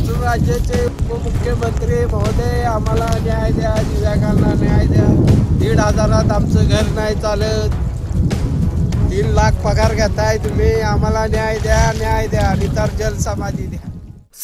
महाराष्ट्र राज्याचे उपमुख्यमंत्री महोदय आम्हाला न्याय द्या, दिव्यांगांना न्याय द्या। 1,500 आमचं घर नाही चालत, 3 लाख पगार घेताय तुम्ही, आम्हाला न्याय द्या नितर जल समाधी द्या।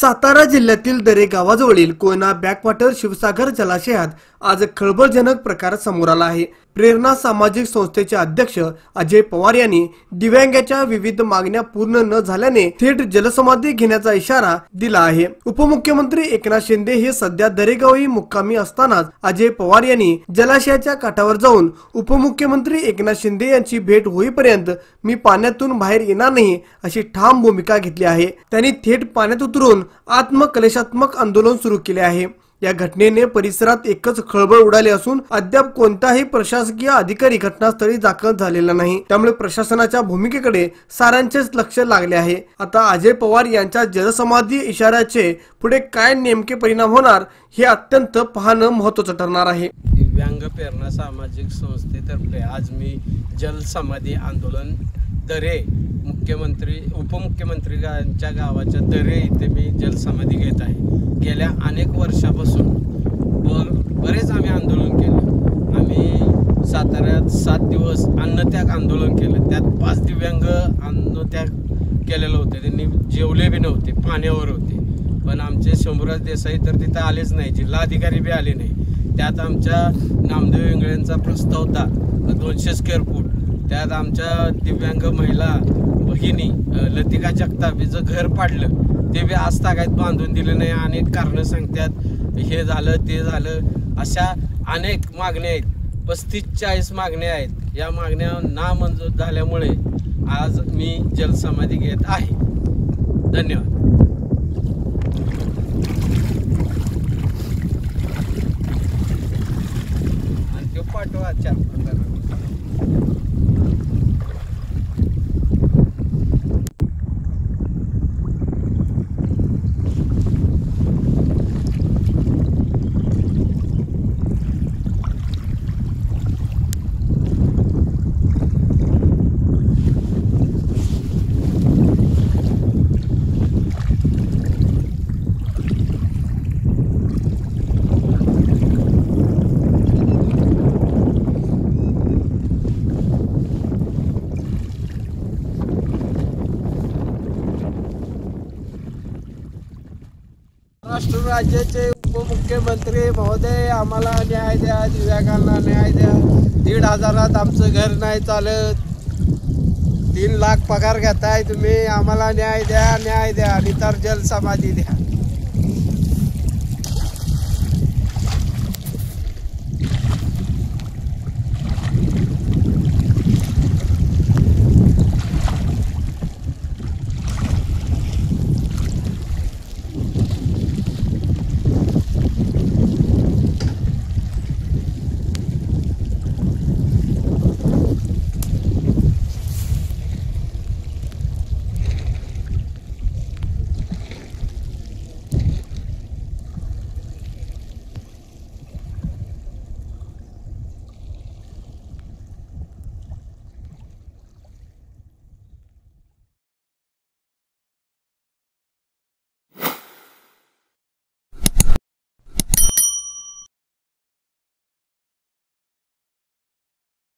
सातारा जिल्ह्यातील दरे गावाजवळील कोयना बॅकवॉटर शिवसागर जलाशयात आज खळबळजनक प्रकार समोर आला आहे। प्रेरणा सामाजिक संस्थेचे अध्यक्ष अजय पवार यांनी दिव्यांगाच्या विविध मागण्या पूर्ण न झाल्याने थेट जलसमाधी घेण्याचा इशारा दिला आहे। उपमुख्यमंत्री एकनाथ शिंदे हे सध्या दरेगावी मुक्कामी असतानाच अजय पवार यांनी जलाशयाच्या काठावर जाऊन उपमुख्यमंत्री एकनाथ शिंदे यांची भेट होईपर्यंत मी पाण्यातून बाहेर येणार नाही अशी ठाम भूमिका घेतली आहे। त्यांनी थेट पाण्यात उतरून आत्मकलेशात्मक आंदोलन सुरू केले आहे। या घटनेने परिसरात एकच खळबळ उडाली असून अद्याप कोणताही प्रशासकीय अधिकारी घटनास्थळी दाखल झालेला नाही। त्यामुळे प्रशासनाच्या भूमिकेकडे साऱ्यांचेच लक्ष लागले आहे। आता अजय पवार यांच्या जलसमाधी इशाऱ्याचे पुढे काय नेमके परिणाम होणार हे अत्यंत पाहणं महत्त्वाचं ठरणार आहे। दिव्यांग प्रेरणा सामाजिक संस्थेतर्फे आज मी जलसमाधी आंदोलन दरे उपमुख्यमंत्र्यांच्या गावाच्या दरे इथे मी जलसमाधी घेत आहे। गेल्या अनेक वर्षापासून बरेच आम्ही आंदोलन केलं। आम्ही साताऱ्यात 7 दिवस अन्नत्याग आंदोलन केलं, त्यात 5 दिव्यांग अन्नत्याग केलेलं होतं। त्यांनी जेवले बी नव्हते, पाण्यावर होते, पण आमचे शंभूराज देसाई तर तिथं आलेच नाही, जिल्हाधिकारी बी आले नाही। त्यात आमच्या नामदेव इंगळेंचा प्रस्ताव होता 200 स्क्वेअर फूट, त्यात आमच्या दिव्यांग महिला भगिनी लतिका जगताप हिचं घर पाडलं, ते बी आज तागायत बांधून दिलं नाही। अनेक कारणं सांगतात, हे झालं ते झालं, अशा अनेक मागण्या आहेत, 35-40 मागण्या आहेत। या मागण्या नामंजूर झाल्यामुळे आज मी जलसमाधी घेत आहे। धन्यवाद। आणि ते पाठवा 4-15 महाराष्ट्र राज्याचे उपमुख्यमंत्री महोदय आम्हाला न्याय द्या, दिव्यांगांना न्याय द्या। 1,500 आमचं घर नाही चालत, 3 लाख पगार घेताय तुम्ही, आम्हाला न्याय द्या नितर जल समाधी द्या।